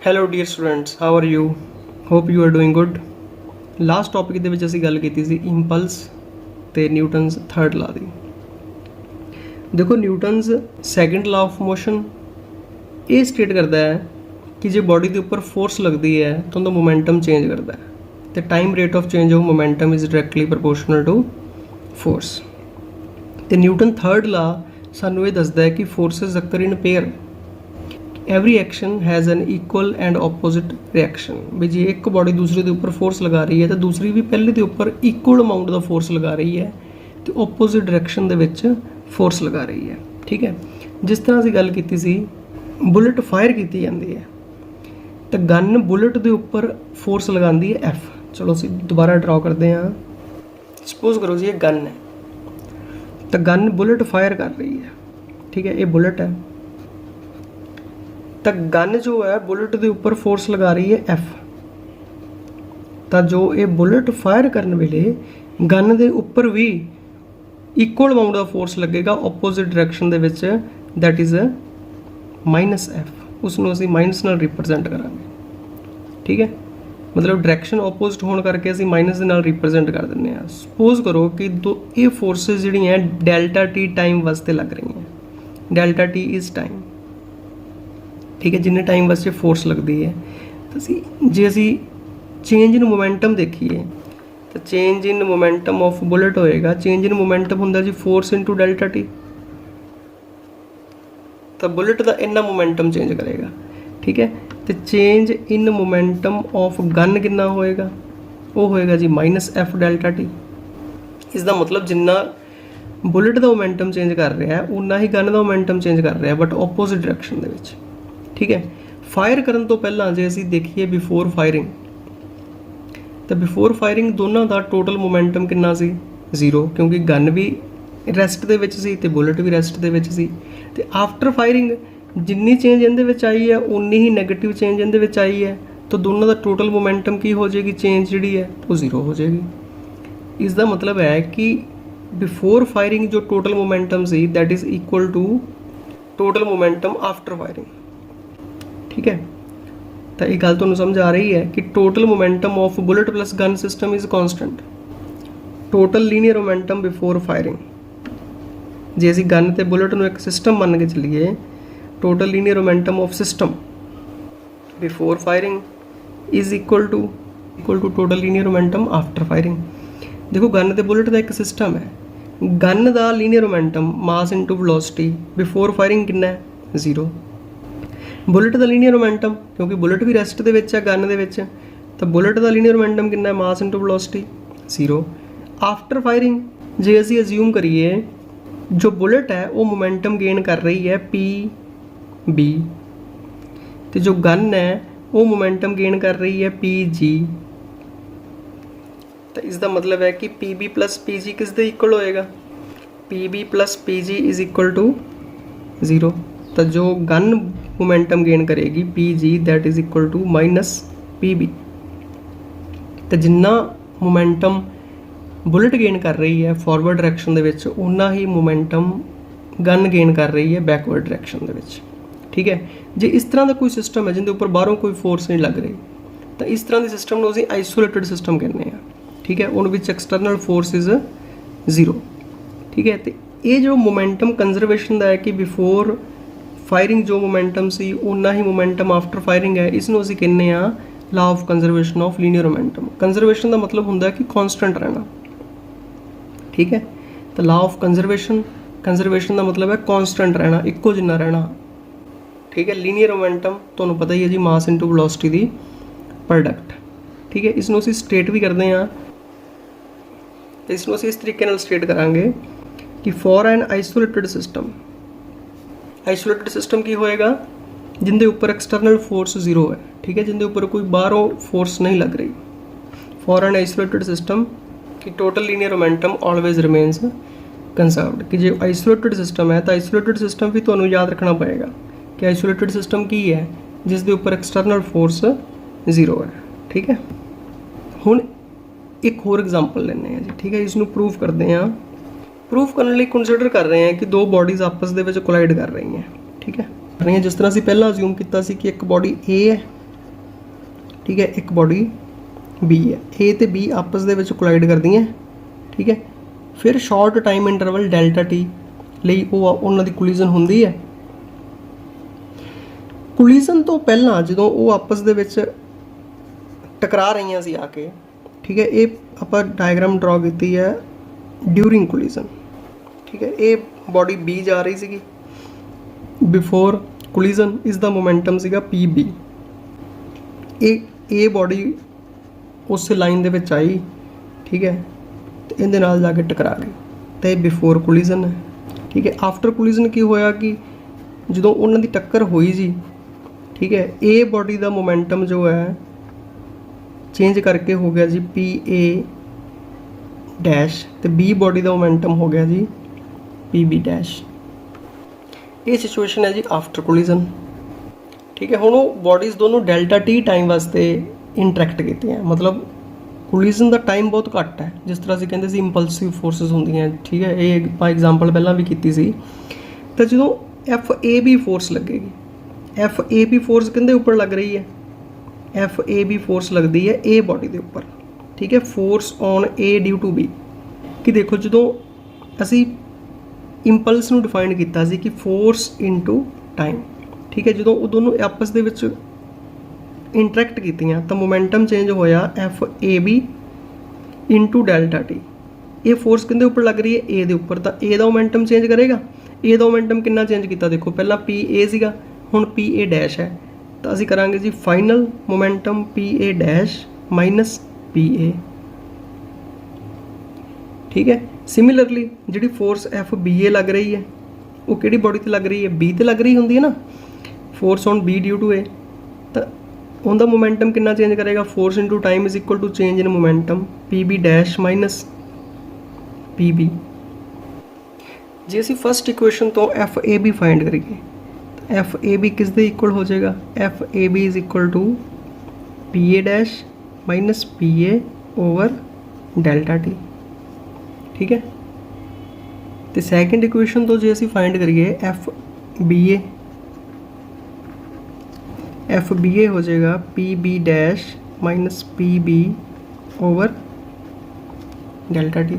Hello dear students, how are you? Hope you are doing good. Last topic ਦੇ ਵਿੱਚ ਅਸੀਂ ਗੱਲ ਕੀਤੀ ਸੀ ਇੰਪਲਸ ਤੇ ਨਿਊਟਨਸ ਥਰਡ ਲਾ ਦੀ। ਦੇਖੋ, Newton's second law of motion ਇਹ ਸਟੇਟ ਕਰਦਾ ਹੈ ਕਿ ਜੇ ਬੋਡੀ ਦੇ ਉੱਪਰ ਫੋਰਸ ਲੱਗਦੀ ਹੈ ਤਾਂ ਉਹਦਾ ਮੋਮੈਂਟਮ ਚੇਂਜ ਕਰਦਾ ਹੈ ਤੇ time rate of change of momentum is directly proportional to force. ਤੇ ਨਿਊਟਨ ਥਰਡ ਲਾ ਸਾਨੂੰ ਇਹ ਦੱਸਦਾ ਹੈ ਕਿ forces occur in pair. Every action has an equal and opposite reaction. ਵੀ ਜੇ ਇੱਕ ਬੋਡੀ ਦੂਸਰੇ ਦੇ ਉੱਪਰ ਫੋਰਸ ਲਗਾ ਰਹੀ ਹੈ ਤਾਂ ਦੂਸਰੀ ਵੀ ਪਹਿਲੇ ਦੇ ਉੱਪਰ ਇਕੁਅਲ ਅਮਾਊਂਟ ਦਾ ਫੋਰਸ ਲਗਾ ਰਹੀ ਹੈ ਤੇ ਆਪੋਜ਼ਿਟ ਡਾਇਰੈਕਸ਼ਨ ਦੇ ਵਿੱਚ ਫੋਰਸ ਲਗਾ ਰਹੀ ਹੈ। ਠੀਕ ਹੈ, ਜਿਸ ਤਰ੍ਹਾਂ ਅਸੀਂ ਗੱਲ ਕੀਤੀ ਸੀ ਬੁਲਟ ਫਾਇਰ ਕੀਤੀ ਜਾਂਦੀ ਹੈ ਤਾਂ ਗਨ ਬੁਲਟ ਦੇ ਉੱਪਰ ਫੋਰਸ ਲਗਾਉਂਦੀ ਹੈ ਐਫ। ਚਲੋ ਅਸੀਂ ਦੁਬਾਰਾ ਡਰਾ ਕਰਦੇ ਹਾਂ। ਸਪੋਜ਼ ਕਰੋ ਜੀ ਇਹ ਗਨ ਹੈ ਤਾਂ ਗਨ ਬੁਲਟ ਫਾਇਰ ਕਰ ਰਹੀ ਹੈ। ਠੀਕ ਹੈ, ਇਹ ਬੁਲਟ ਹੈ ਤਾਂ ਗਨ ਜੋ ਹੈ ਬੁਲਟ ਦੇ ਉੱਪਰ ਫੋਰਸ ਲਗਾ ਰਹੀ ਹੈ ਐਫ। ਤਾਂ ਜੋ ਇਹ ਬੁਲਟ ਫਾਇਰ ਕਰਨ ਵੇਲੇ ਗਨ ਦੇ ਉੱਪਰ ਵੀ ਇਕੁਅਲ ਅਮਾਊਂਟ ਦਾ ਫੋਰਸ ਲੱਗੇਗਾ ਆਪੋਜ਼ਿਟ ਡਾਇਰੈਕਸ਼ਨ ਦੇ ਵਿੱਚ, ਦੈਟ ਇਜ਼ ਮਾਈਨਸ ਐਫ। ਉਸ ਨੂੰ ਅਸੀਂ ਮਾਈਨਸ ਨਾਲ ਰਿਪਰੈਜ਼ੈਂਟ ਕਰਾਂਗੇ। ਠੀਕ ਹੈ, ਮਤਲਬ ਡਾਇਰੈਕਸ਼ਨ ਆਪੋਜ਼ਿਟ ਹੋਣ ਕਰਕੇ ਅਸੀਂ ਮਾਈਨਸ ਦੇ ਨਾਲ ਰਿਪਰੈਜ਼ੈਂਟ ਕਰ ਦਿੰਦੇ ਹਾਂ। ਸਪੋਜ਼ ਕਰੋ ਕਿ ਇਹ ਫੋਰਸਿਸ ਜਿਹੜੀਆਂ ਡੈਲਟਾ ਟੀ ਟਾਈਮ ਵਾਸਤੇ ਲੱਗ ਰਹੀਆਂ। Delta T is time. ਠੀਕ ਹੈ, ਜਿੰਨੇ ਟਾਈਮ ਵਾਸਤੇ ਫੋਰਸ ਲੱਗਦੀ ਹੈ ਤਾਂ ਜੇ ਅਸੀਂ ਚੇਂਜ ਇਨ ਮੋਮੈਂਟਮ ਦੇਖੀਏ ਤਾਂ change in momentum of bullet ਹੋਏਗਾ। ਚੇਂਜ ਇਨ ਮੋਮੈਂਟਮ ਹੁੰਦਾ ਜੀ ਫੋਰਸ ਇਨਟੂ ਡੈਲਟਾ ਟੀ। ਤਾਂ ਬੁਲਟ ਦਾ ਇੰਨਾ ਮੋਮੈਂਟਮ ਚੇਂਜ ਕਰੇਗਾ। ਠੀਕ ਹੈ, ਤੇ change in momentum of gun ਕਿੰਨਾ ਹੋਏਗਾ? ਉਹ ਹੋਏਗਾ ਜੀ ਮਾਈਨਸ ਐਫ ਡੈਲਟਾ ਟੀ। ਇਸ ਦਾ ਮਤਲਬ ਜਿੰਨਾ ਬੁਲਟ ਦਾ ਮੋਮੈਂਟਮ ਚੇਂਜ ਕਰ ਰਿਹਾ ਹੈ ਉਨਾ ਹੀ ਗਨ ਦਾ ਮੋਮੈਂਟਮ ਚੇਂਜ ਕਰ ਰਿਹਾ, ਬਟ ਆਪੋਜ਼ਿਟ ਡਾਇਰੈਕਸ਼ਨ ਦੇ ਵਿੱਚ। ਠੀਕ ਹੈ, ਫਾਇਰ ਕਰਨ ਤੋਂ ਪਹਿਲਾਂ ਜੇ ਅਸੀਂ ਦੇਖੀਏ ਬਿਫੋਰ ਫਾਇਰਿੰਗ ਤਾਂ ਬਿਫੋਰ ਫਾਇਰਿੰਗ ਦੋਨਾਂ ਦਾ ਟੋਟਲ ਮੋਮੈਂਟਮ ਕਿੰਨਾ ਸੀ? 0, ਕਿਉਂਕਿ ਗਨ ਵੀ ਰੈਸਟ ਦੇ ਵਿੱਚ ਸੀ ਤੇ ਬੁਲਟ ਵੀ ਰੈਸਟ ਦੇ ਵਿੱਚ ਸੀ। ਤੇ ਆਫਟਰ ਫਾਇਰਿੰਗ ਜਿੰਨੀ ਚੇਂਜ ਇਹਦੇ ਵਿੱਚ ਆਈ ਹੈ ਉਨੀ ਹੀ ਨੈਗੇਟਿਵ ਚੇਂਜ ਇਹਦੇ ਵਿੱਚ ਆਈ ਹੈ, ਤਾਂ ਦੋਨਾਂ ਦਾ ਟੋਟਲ ਮੋਮੈਂਟਮ ਕੀ ਹੋ ਜਾਏਗੀ? ਚੇਂਜ ਜਿਹੜੀ ਹੈ ਉਹ 0 ਹੋ ਜਾਏਗੀ। ਇਸ ਦਾ ਮਤਲਬ ਹੈ ਕਿ ਬਿਫੋਰ ਫਾਇਰਿੰਗ ਜੋ ਟੋਟਲ ਮੋਮੈਂਟਮ ਸੀ that is equal to total momentum after firing. ਠੀਕ ਹੈ, ਤਾਂ ਇਹ ਗੱਲ ਤੁਹਾਨੂੰ ਸਮਝ ਆ ਰਹੀ ਹੈ ਕਿ total momentum of bullet plus gun system is constant. Total linear momentum before firing, ਜੇ ਅਸੀਂ ਗਨ ਤੇ ਬੁਲਟ ਨੂੰ ਇੱਕ ਸਿਸਟਮ ਮੰਨ ਕੇ ਚੱਲੀਏ, total linear momentum of system before firing is equal to total linear momentum after firing. ਦੇਖੋ, gun ਤੇ ਬੁਲਟ ਦਾ ਇੱਕ ਸਿਸਟਮ ਹੈ। ਗਨ ਦਾ linear momentum mass into velocity before firing ਕਿੰਨਾ ਹੈ? 0। ਬੁਲਟ ਦਾ ਲੀਨੀਅਰ ਮੋਮੈਂਟਮ, ਕਿਉਂਕਿ ਬੁਲਟ ਵੀ ਰੈਸਟ ਦੇ ਵਿੱਚ ਹੈ ਗਨ ਦੇ ਵਿੱਚ, ਤਾਂ ਬੁਲਟ ਦਾ ਲੀਨੀਅਰ ਮੋਮੈਂਟਮ ਕਿੰਨਾ ਹੈ? ਮਾਸ ਇਨਟੂ ਵੈਲੋਸਿਟੀ 0। ਆਫਟਰ ਫਾਇਰਿੰਗ ਜੇ ਅਸੀਂ ਅਸਿਊਮ ਕਰੀਏ ਜੋ ਬੁਲਟ ਹੈ ਉਹ ਮੋਮੈਂਟਮ ਗੇਨ ਕਰ ਰਹੀ ਹੈ PB ਤੇ ਜੋ ਗਨ ਹੈ ਉਹ ਮੋਮੈਂਟਮ ਗੇਨ ਕਰ ਰਹੀ ਹੈ PG। ਤਾਂ ਇਸ ਦਾ ਮਤਲਬ ਹੈ ਕਿ PB ਪਲਸ PG ਕਿਸ ਦੇ ਇਕੁਅਲ ਹੋਏਗਾ? PB plus PG is equal to 0। ਤਾਂ ਜੋ ਗਨ ਮੋਮੈਂਟਮ ਗੇਨ ਕਰੇਗੀ PG that is equal to minus PB। ਤਾਂ ਜਿੰਨਾ ਮੋਮੈਂਟਮ ਬੁਲਟ ਗੇਨ ਕਰ ਰਹੀ ਹੈ ਫਾਰਵਰਡ ਡਾਇਰੈਕਸ਼ਨ ਦੇ ਵਿੱਚ ਉਨਾ ਹੀ ਮੋਮੈਂਟਮ ਗਨ ਗੇਨ ਕਰ ਰਹੀ ਹੈ ਬੈਕਵਰਡ ਡਾਇਰੈਕਸ਼ਨ ਦੇ ਵਿੱਚ। ਠੀਕ ਹੈ, ਜੇ ਇਸ ਤਰ੍ਹਾਂ ਦਾ ਕੋਈ ਸਿਸਟਮ ਹੈ ਜਿਹਦੇ ਉੱਪਰ ਬਾਹਰੋਂ ਕੋਈ ਫੋਰਸ ਨਹੀਂ ਲੱਗ ਰਹੀ ਤਾਂ ਇਸ ਤਰ੍ਹਾਂ ਦੇ ਸਿਸਟਮ ਨੂੰ ਅਸੀਂ ਆਈਸੋਲੇਟਡ ਸਿਸਟਮ ਕਹਿੰਦੇ ਹਾਂ। ਠੀਕ ਹੈ, ਉਹਨ ਵਿੱਚ ਐਕਸਟਰਨਲ ਫੋਰਸ ਇਜ਼ 0। ਠੀਕ ਹੈ, ਤੇ ਇਹ ਜੋ ਮੋਮੈਂਟਮ ਕੰਜ਼ਰਵੇਸ਼ਨ ਦਾ ਹੈ ਕਿ ਬਿਫੋਰ ਫਾਇਰਿੰਗ ਜੋ ਮੋਮੈਂਟਮ ਸੀ ਉਨਾ ਹੀ ਮੋਮੈਂਟਮ ਆਫਟਰ ਫਾਇਰਿੰਗ ਹੈ, ਇਸ ਨੂੰ ਅਸੀਂ ਕਹਿੰਦੇ ਹਾਂ law of conservation of linear momentum. Conservation ਦਾ ਮਤਲਬ ਹੁੰਦਾ ਹੈ ਕਿ ਕੌਨਸਟੈਂਟ ਰਹਿਣਾ। ਠੀਕ ਹੈ, ਤਾਂ ਲਾ ਆਫ ਕੰਜ਼ਰਵੇਸ਼ਨ ਦਾ ਮਤਲਬ ਹੈ ਕੌਨਸਟੈਂਟ ਰਹਿਣਾ, ਇੱਕੋ ਜਿੰਨਾ ਰਹਿਣਾ। ਠੀਕ ਹੈ, ਲੀਨੀਅਰ ਮੋਮੈਂਟਮ ਤੁਹਾਨੂੰ ਪਤਾ ਹੀ ਹੈ ਜੀ ਮਾਸ ਇਨਟੂ ਵੈਲੋਸਿਟੀ ਦੀ ਪ੍ਰੋਡਕਟ। ਠੀਕ ਹੈ, ਇਸ ਨੂੰ ਅਸੀਂ ਸਟੇਟ ਵੀ ਕਰਦੇ ਹਾਂ ਤੇ ਇਸ ਨੂੰ ਅਸੀਂ ਇਸ ਤਰੀਕੇ ਨਾਲ ਸਟੇਟ ਕਰਾਂਗੇ ਕਿ ਫॉर ਐਨ ਆਈਸੋਲੇਟਡ ਸਿਸਟਮ ਕੀ ਹੋਏਗਾ? ਜਿੰਦੇ ਉੱਪਰ ਐਕਸਟਰਨਲ ਫੋਰਸ 0 ਹੈ। ਠੀਕ ਹੈ, ਜਿੰਦੇ ਉੱਪਰ ਕੋਈ ਬਾਹਰੋਂ ਫੋਰਸ ਨਹੀਂ ਲੱਗ ਰਹੀ। ਫॉर ਐਨ ਆਈਸੋਲੇਟਡ ਸਿਸਟਮ ਕਿ total linear momentum always remains conserved. ਕਿ ਜੇ ਆਈਸੋਲੇਟਡ ਸਿਸਟਮ ਹੈ ਤਾਂ ਆਈਸੋਲੇਟਡ ਸਿਸਟਮ ਵੀ ਤੁਹਾਨੂੰ ਯਾਦ ਰੱਖਣਾ ਪਏਗਾ ਕਿ ਆਈਸੋਲੇਟਡ ਸਿਸਟਮ ਕੀ ਹੈ? ਜਿਸ ਦੇ ਉੱਪਰ ਐਕਸਟਰਨਲ ਫੋਰਸ 0 ਹੈ। ਠੀਕ ਹੈ, ਹੁਣ ਇੱਕ ਹੋਰ ਐਗਜ਼ਾਮਪਲ ਲੈਂਦੇ ਹਾਂ ਜੀ। ਠੀਕ ਹੈ, ਇਸ ਨੂੰ ਪ੍ਰੂਫ ਕਰਦੇ ਹਾਂ। ਪ੍ਰੂਫ ਕਰਨ ਲਈ ਕੰਸੀਡਰ ਕਰ ਰਹੇ ਹਾਂ ਕਿ ਦੋ ਬੋਡੀਜ਼ ਆਪਸ ਦੇ ਵਿੱਚ ਕੋਲਾਈਡ ਕਰ ਰਹੀਆਂ। ਠੀਕ ਹੈ, ਜਿਸ ਤਰ੍ਹਾਂ ਅਸੀਂ ਪਹਿਲਾਂ ਅਸਿਊਮ ਕੀਤਾ ਸੀ ਕਿ ਇੱਕ ਬੋਡੀ A ਹੈ ठीक है, एक बॉडी बी है, ए तो बी आपस दे विच कोलाइड करदियां, ठीक है। फिर short time interval delta T ਲਈ ਉਹਨਾਂ ਦੀ ਕੋਲੀजन ਹੁੰਦੀ है। ਕੋਲੀजन तो ਪਹਿਲਾਂ ਜਦੋਂ ਉਹ ਆਪਸ ਦੇ ਵਿੱਚ ਟਕਰਾ ਰਹੀਆਂ ਸੀ ਆ ਕੇ, ठीक है, ये ਆਪਾਂ डायग्राम ड्रॉ ਕੀਤੀ है ड्यूरिंग कोलीजन, ठीक है। ये बॉडी बी जा रही सी बिफोर कोलीजन, इसका मोमेंटम सीगा पी बी। ये बॉडी उस लाइन दे विच आई, ठीक है, तो इहदे नाल जाके टकरा गई, तो ये बिफोर कोलीजन है, ठीक है। आफ्टर कोलीजन की होया कि जो उन्होंने टक्कर हुई जी, ठीक है, ए बॉडी का मोमेंटम जो है चेंज करके हो गया जी पी ए डैश, तो बी बॉडी का मोमेंटम हो गया जी पी बी डैश। ये सिचुएशन है जी आफ्टर कोलीजन, ठीक है। हुण बॉडीज़ दोनों डेल्टा टी टाइम वास्ते इंटरैक्ट कीतियां, मतलब कोलीजन का टाइम बहुत घट है, जिस तरह से कहते इंपल्सिव फोर्सिस होंदियां, ठीक है। ये आपां एग्जाम्पल पहलां भी कीती सी। तो जो एफ ए बी फोर्स लगेगी, एफ ए बी फोर्स किहदे उपर लग रही है, एफ ए बी फोर्स लगती है ए बॉडी के उपर, ठीक है। Force on A due to B, कि देखो जो असी इंपल्स नूं डिफाइन किया सी कि फोर्स इनटू टाइम, ठीक है, जो दोनों आपस दे विच इंटरैक्ट कीतियां तो मोमेंटम चेंज होया F A B into delta T. ये फोर्स किंदे उपर लग रही है, ए दे उपर, तो ए दा मोमेंटम चेंज करेगा। ए दा मोमेंटम कितना चेंज किया, देखो पहला पी ए सीगा, हुण पी ए डैश है, तो असीं करांगे जी final momentum P A dash minus P A, ठीक है। सिमिलरली जिहड़ी फोर्स एफ बी ए लग रही है वो किहड़ी बॉडी ते लग रही है, बी ते लग रही हुंदी है ना, force on B due to A, तो उनका मोमेंटम कितना चेंज करेगा, force into time is equal to change in momentum P B dash minus P B. जे असी फस्ट इक्वेशन तो एफ ए बी फाइंड करिए, तो एफ ए बी किस दे इक्वल हो जाएगा, F A B is equal to P A dash minus P A over delta T, ठीक है। तो सैकेंड इक्वेशन तो जे असी फाइंड करिए एफ बी ए हो जाएगा P B dash minus P B over delta T.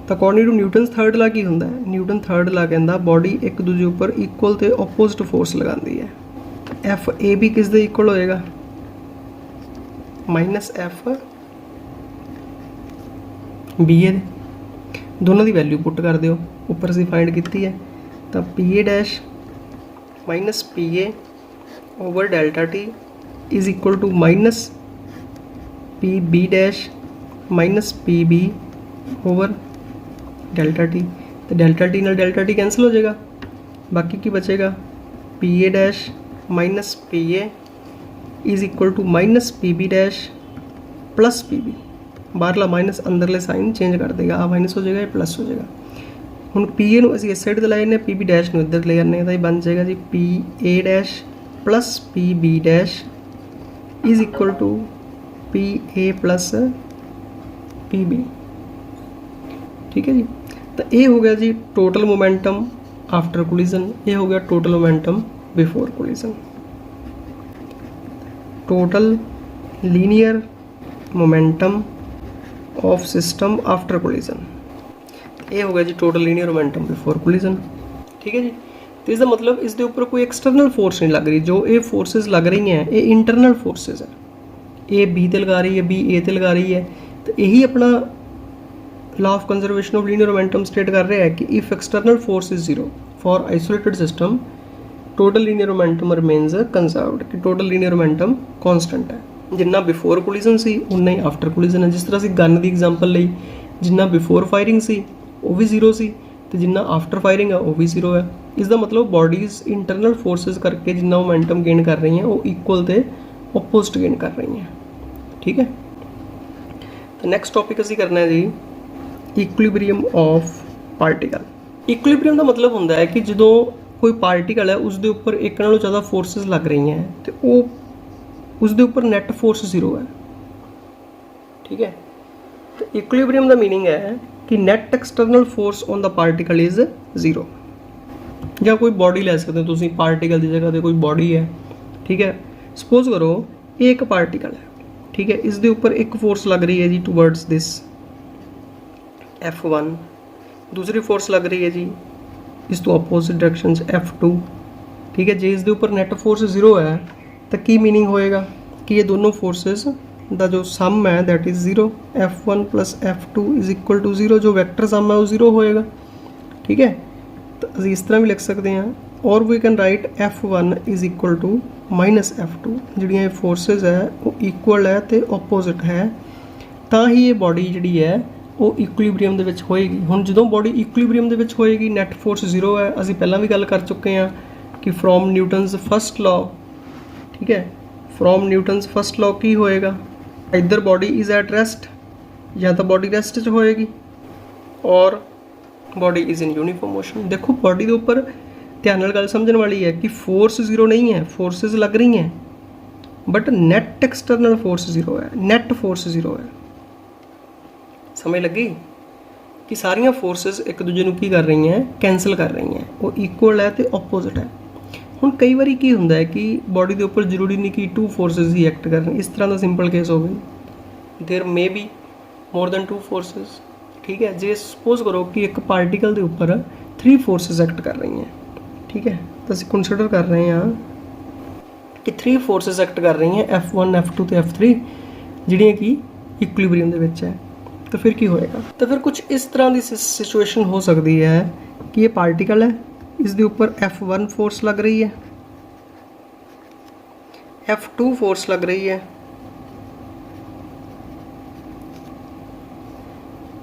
तो according to Newton third law की होंदा है, न्यूटन थर्ड ला कहता बॉडी एक दूजे उपर इक्वल तो ओपोजिट फोर्स लगाती है। एफ ए बी किस दे इक्वल होएगा, माइनस एफ बी ए, दोनों की वैल्यू पुट कर दो, उपर असीं फाइंड की है, तो P A dash minus P A over delta T is equal to minus P B dash minus P B over delta T. तो डेल्टा टी नाल डेल्टा टी कैंसिल हो जाएगा, बाकी की बचेगा P A dash minus P A is equal to minus P B dash plus P B. बाहरला minus अंदरले sign change कर देगा, आ माइनस हो जाएगा, ये प्लस हो जाएगा। हुण पी ए नूं असीं इस साइड ते लै जाने, पी बी डैश नूं इधर ले जाने, तो ये बन जाएगा जी P A dash plus P B dash is equal to P A plus P B, ठीक है जी। तो ये हो गया जी टोटल मोमेंटम आफ्टर कोलीजन, ये हो गया total momentum before collision. Total linear momentum of system after collision, ये हो गया जी total linear momentum before collision, ठीक है जी। तो इसका मतलब इसके ऊपर कोई एक्सटर्नल फोर्स नहीं लग रही, जो ये फोर्सेस लग रही हैं ये इंटरनल फोर्सेस है, ए बी ते लगा रही है, बी ए ते लगा रही है। तो यही अपना law of conservation of linear momentum state कर रहा है कि if external force is zero for isolated system total linear momentum remains conserved, कि टोटल लीनियर मोमेंटम कॉन्स्टेंट है। जिन्ना बिफोर कोलीजन सी उन्ना ही आफ्टर कोलीजन है। जिस तरह से गन की एग्जाम्पल ली, जिन्ना बिफोर फायरिंग सी वो भी जीरो सी, तो जिन्ना आफ्टर फायरिंग है वो भी जीरो है। इसका मतलब बॉडीज़ इंटरनल फोर्सेस करके जिन्ना मोमेंटम गेन कर रही हैं वो इक्वल तो ओपोजिट गेन कर रही हैं, ठीक है। तो नैक्सट टॉपिक असी करना है जी इक्विलिब्रियम ऑफ पार्टिकल। इक्विलिब्रियम का मतलब होंदा है कि जो कोई पार्टिकल है उसके उपर एक नालों ज़्यादा फोर्सेस लग रही हैं तो वो उसके उपर नैट फोर्स जीरो है, ठीक है। तो इक्विलिब्रियम का मीनिंग है कि net external force on the particle is zero. या कोई बॉडी ले सकते हो तुम, पार्टिकल की जगह पर कोई बॉडी है, ठीक है। सपोज करो ये एक पार्टिकल है, ठीक है। इसके उपर एक फोर्स लग रही है जी टूवर्ड्स दिस F1, दूसरी फोर्स लग रही है जी इस तो अपोजिट डायरेक्शन F2, ठीक है। जे इसके उपर नैट फोर्स 0 है तो की मीनिंग होएगा कि ये दोनों फोर्सेस का जो सम है that is 0, F1 plus F2 is equal to 0, जो वैक्टर सम है वो 0 होएगा, ठीक है। तो असीं इस तरह भी लिख सकते हैं, और we can write F1 is equal to minus F2, जिहड़ियां फोर्सेस है वो इक्वल है तो ओपोजिट है, तो ही ये बॉडी जिहड़ी है वो इक्विलिब्रियम दे विच होएगी। हुण जदों बॉडी इक्विलिब्रियम दे विच होएगी नैट फोर्स 0 है, असीं पहलां भी गल कर चुके हैं कि फ्रॉम न्यूटन्स फर्स्ट लॉ, ठीक है, फ्रॉम न्यूटन्स फर्स्ट लॉ की होएगा, इधर बॉडी इज़ एट रेस्ट, या तो बॉडी रेस्ट च होएगी और body is in uniform motion. देखो बॉडी के उपर ध्यान नाल गल समझण वाली है कि फोर्स 0 नहीं है, फोर्सेस लग रही हैं बट नैट एक्सटर्नल फोर्स 0 है, नैट फोर्स 0 है। समझ लगी कि सारियां फोर्सेस एक दूजे नूं की कर रही हैं, कैंसल कर रही हैं, वो इक्वल है तो ओपोजिट है। हुण कई बारी की हुंदा है कि बॉडी के उपर जरूरी नहीं कि 2 फोर्सेस ही एक्ट करन, इस तरह का सिंपल केस हो गई, there may be more than 2 forces, ठीक है। जे सपोज करो कि एक पार्टिकल के उपर 3 फोर्सेस एक्ट कर रही हैं, ठीक है, तो असीं कंसीडर कर रहे हैं कि 3 फोर्सेस एक्ट कर रही हैं F1 F2 तो F3 जिहड़ियां कि इक्विलिब्रियम दे विच है, तो फिर की होएगा। तो फिर कुछ इस तरह की सिचुएशन हो सकती है कि ये पार्टिकल है, इसके ऊपर F1 फोर्स लग रही है, F2 फोर्स लग रही है,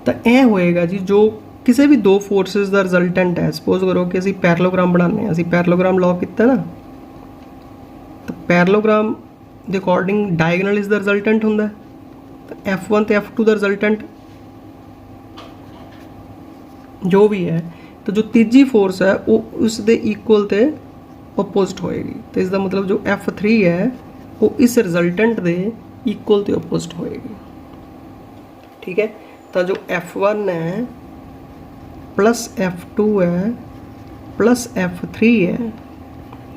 तो यह होएगा जी जो किसी भी 2 फोर्सेस का रिजल्टेंट है। सपोज करो कि असीं पैरेललोग्राम बनाने, असीं पैरेललोग्राम लॉ किया ना, तो पैरेललोग्राम के according diagonal is the resultant हुंदा, तो F1 तो F2 का रिजल्टेंट जो भी है, तो जो तीजी फोर्स है वो उसके इक्वल तो ओपोजिट होएगी, तो इसका मतलब जो F3 है वो इस रिजल्टेंट के इक्वल तो ओपोजिट होएगी, ठीक है। तो जो F1 है प्लस F2 है प्लस F3 है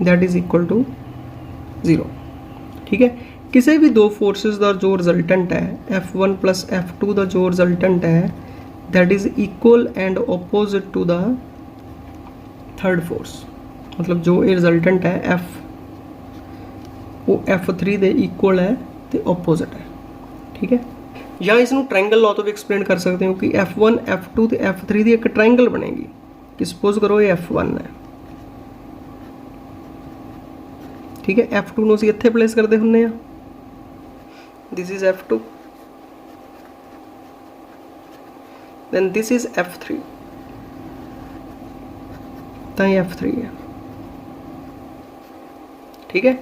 दैट इज इक्वल टू 0, ठीक है। किसी भी 2 फोर्सेस का जो रिजल्टेंट है F1 प्लस F2 का जो रिजल्टेंट है that is equal and opposite to the third force, मतलब जो ये रिजल्टेंट है F वो F3 के इक्वल है तो ओपोजिट है, ठीक है। या इसनूं ट्रायंगल लॉ तो भी एक्सप्लेन कर सकते हो कि F1 F2 तो F3 की एक ट्रायंगल बनेगी कि सपोज करो ये F1 है, ठीक है, F2 नूं असीं इत्थे प्लेस करते हुंदे आ, this is F2, then this is F3, तो ये F3 है, ठीक है।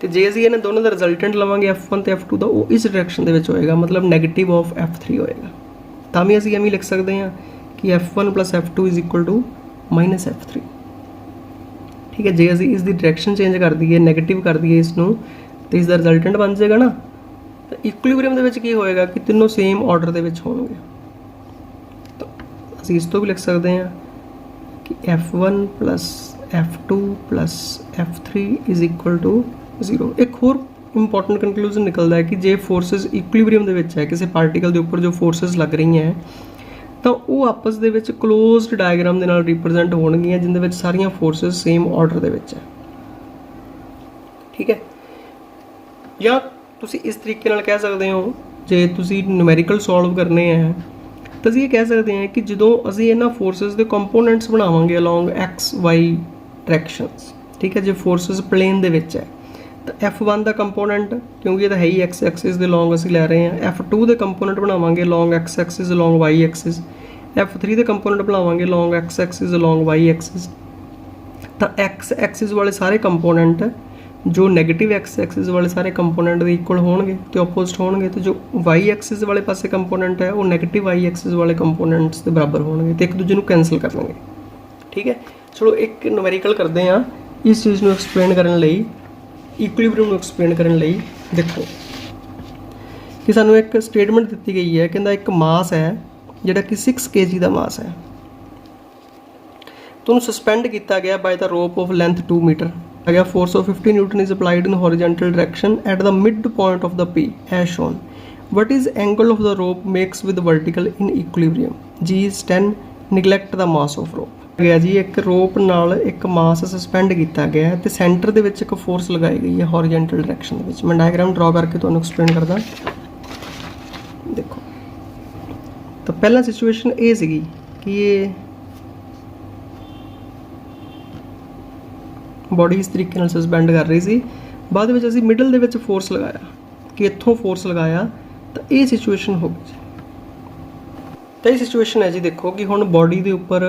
तो जे असीं इन्हां दोनों का रिजल्टेंट लवांगे F1 तो F2 का, वो इस डायरेक्शन दे विच होएगा, मतलब नैगेटिव ऑफ F3 होएगा, तां भी असीं एवें लिख सकते हैं कि F1 plus F2 is equal to minus F3, ठीक है। जे असीं इसकी डायरेक्शन चेंज कर दईए, नैगेटिव कर दईए इसनूं, तो इसका रिजल्टेंट बन जाएगा ना, तो इक्विलिब्रियम दे विच की होएगा कि तीनों सेम ऑर्डर दे विच होणगे, तो असीं इस तो भी लिख सकते हैं कि F1 plus F2 plus F3 is equal to 0। एक होर इंपॉर्टेंट कंक्लूजन निकलता है कि जे फोर्सेस इक्विलिब्रियम दे विच है, किसी पार्टिकल के उपर जो फोर्सेस लग रही हैं तो वो आपस दे विच क्लोज्ड डायग्राम दे नाल रिप्रजेंट होणगियां जिंदे विच सारियां फोर्सेस सेम ऑर्डर दे विच है, ठीक है। या तुसी इस तरीके नाल कह सकते हो जे तुसी न्यूमेरिकल सॉल्व करने हैं तो असीं ये कह सकते हैं कि जदों असीं इन्हां फोर्सेस के कंपोनेंट्स बनावांगे अलॉन्ग एक्स वाई डायरेक्शनस, ठीक है, जो फोर्सेस प्लेन दे विच है तो F1 का कंपोनेंट क्योंकि ये तो है ही एक्स एक्सिस के लॉन्ग असीं लै रहे हैं, F2 के कंपोनेंट बनावांगे long X axis long Y axis, F3 के कंपोनेंट बनावांगे long X axis long Y axis. तो एक्स एक्सिस वाले सारे कंपोनेंट जो नैगेटिव एक्स एक्सिस वाले सारे कंपोनेंट के इक्वल होणगे तो ओपोजिट होणगे, तो जो वाई एक्सिस वाले पासे कंपोनेंट है वो नैगेटिव वाई एक्सिस वाले कंपोनेंट्स के बराबर होणगे, तो एक दूजे को कैंसल कर लेंगे, ठीक है। चलो एक न्यूमेरिकल करते हैं इस चीज़ को एक्सप्लेन करने लई, इक्विलिब्रियम एक्सप्लेन करने लई। देखो कि सानू एक स्टेटमेंट दी गई है, कहता एक मास है जिहड़ा कि 6 kg का मास है, तो उन्हें सस्पेंड किया गया by the rope of length 2 metre आ गया force of 50 newton is applied in horizontal direction at the mid point of the P as shown what is angle of the rope makes with vertical in equilibrium g is 10 neglect the mass of rope गया जी एक रोप नाल एक मास suspend किया गया है तो centre दे विच एक फोर्स लगाई गई है हॉरिजेंटल डायरेक्शन दे विच मैं डायग्राम ड्रॉ करके तुहानूं एक्सप्लेन करदा देखो तो पहला सिचुएशन ये सीगी कि ये बॉडी इस तरीके नाल सस्पेंड कर रही सी बाद विच असीं मिडल दे विच फोर्स लगाया कि इत्थों फोर्स लगाया तो ये सिचुएशन हो गई जी तो ये सिचुएशन है जी देखो कि हुण बॉडी के उपर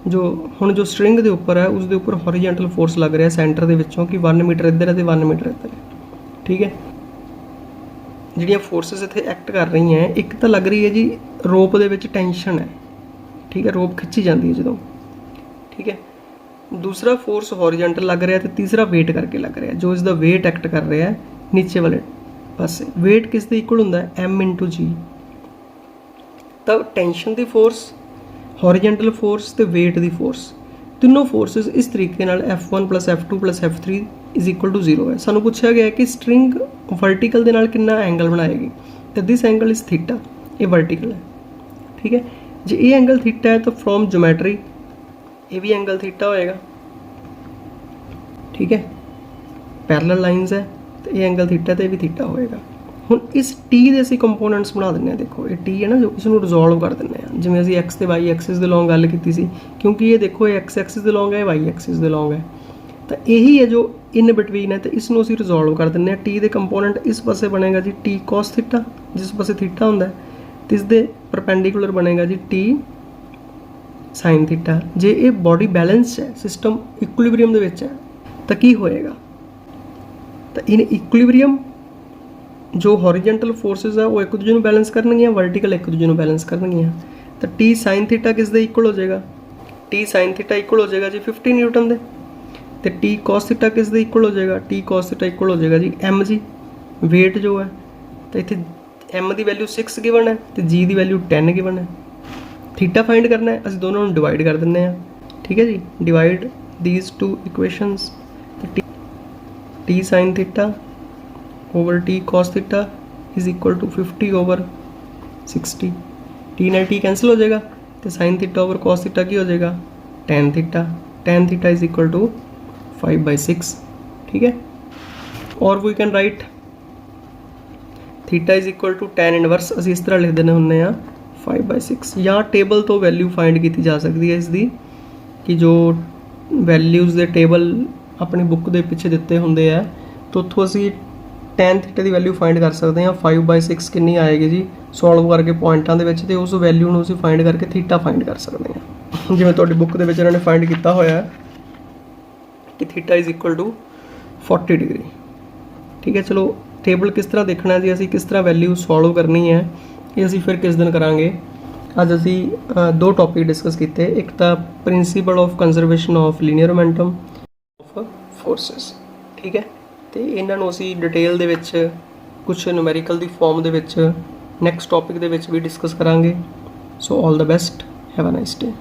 जो स्ट्रिंग के उपर है उसके उपर हॉरिजेंटल फोर्स लग रहा है सेंटर के विचों कि 1 मीटर इधर है तो 1 मीटर इधर है ठीक है जिहड़ियां फोर्सिस इत्थे एक्ट कर रही हैं एक तो लग रही है जी रोप दे विच टेंशन है ठीक है रोप खिंची जाती है जो ठीक है दूसरा फोर्स हॉरिजेंटल लग रहा है तो तीसरा वेट करके लग रहा है जो इसका वेट एक्ट कर रहा है नीचे वाले पासे वेट किस दे इक्वल होंदा है एम इंटू जी तो टेंशन की फोर्स हॉरिजेंटल फोर्स तो वेट की फोर्स तीनों फोर्सिस इस तरीके नाल F1 plus F2 plus F3 is equal to 0 है सानू पूछा गया कि स्ट्रिंग वर्टिकल दे नाल कितना एंगल बनाएगी तो दिस एंगल इज थीटा ये वर्टिकल है ठीक है जो ये एंगल थीटा है तो फ्रॉम ज्योमेट्री ये भी एंगल थीटा होएगा ठीक है पैरेलल लाइंस है तो ये एंगल थीटा तो ये भी थीटा होएगा हुण इस टी के असीं कंपोनेंट्स बना दिंदे देखो ये टी है ना जो इसनूं रिजोल्व कर दिंदे जिवें असीं एक्स ते वाई एक्सिस दे लॉन्ग गल कीती सी क्योंकि ये देखो ये एक्स एक्सिस दे लॉन्ग है वाई एक्सिस दे लॉन्ग है तो यही है जो इन बिटवीन है तो इसनूं असीं रिजोल्व कर दिंदे टी दे कंपोनेंट इस पासे बनेगा जी टी कॉस थीटा जिस पासे थीटा हुंदा है ते इस दे परपेंडिकुलर बनेगा जी टी साइन थीटा जे ये बॉडी बैलेंस है सिस्टम इक्विलिब्रियम दे विच है तो की होएगा तो इन इक्विलिब्रियम जो हॉरिजेंटल फोर्सेस है वो एक दूजे को बैलेंस करनगियां वर्टिकल एक दूजे को बैलेंस करनगियां तो टी साइन थीटा किस दे इक्वल हो जाएगा टी साइन थीटा इक्वल हो जाएगा जी 50 न्यूटन दे तो टी कॉस थीटा किस दे इक्वल हो जाएगा टी कॉस थीटा इक्वल हो जाएगा जी एम जी वेट जो है तो इत्थे एम की वैल्यू 6 गिवन है तो जी की वैल्यू 10 गिवन है थीटा फाइंड करना है असं दोनों डिवाइड कर दें ठीक है जी divide these two equations T sine theta over T cos theta is equal to 50 over 60 T ना टी कैंसिल हो जाएगा तो sine theta over cos theta की हो जाएगा tan theta is equal to 5/6 ठीक है और we can right theta is equal to tan inverse असीं इस तरह लिख देने होंगे 5/6 या टेबल तो वैल्यू फाइंड की जा सकती है इसकी कि जो वैल्यूज़ के टेबल अपनी बुक के पिछे दिते होंगे है तो उतों असी टेन थीटा की वैल्यू फाइंड कर सकते हैं 5/6 कितनी आएगी जी सॉल्व करके पॉइंटा के उस वैल्यू में फाइंड करके थीटा फाइंड कर सकते हैं जिवें तुहाडी बुक के इन्होंने फाइंड किया होया कि theta is equal to 40 degree ठीक है चलो टेबल किस तरह देखना है जी असी किस तरह वैल्यू सॉल्व करनी है ये असी फिर किस दिन करांगे अज असी दो टॉपिक डिस्कस किए एक तो principle of conservation of linear momentum of forces ठीक है तो इन्हों असी डिटेल दे विच कुछ न्यूमेरिकल दी फॉर्म दे विच नैक्सट टॉपिक दे विच भी डिस्कस करांगे so all the best have a nice day.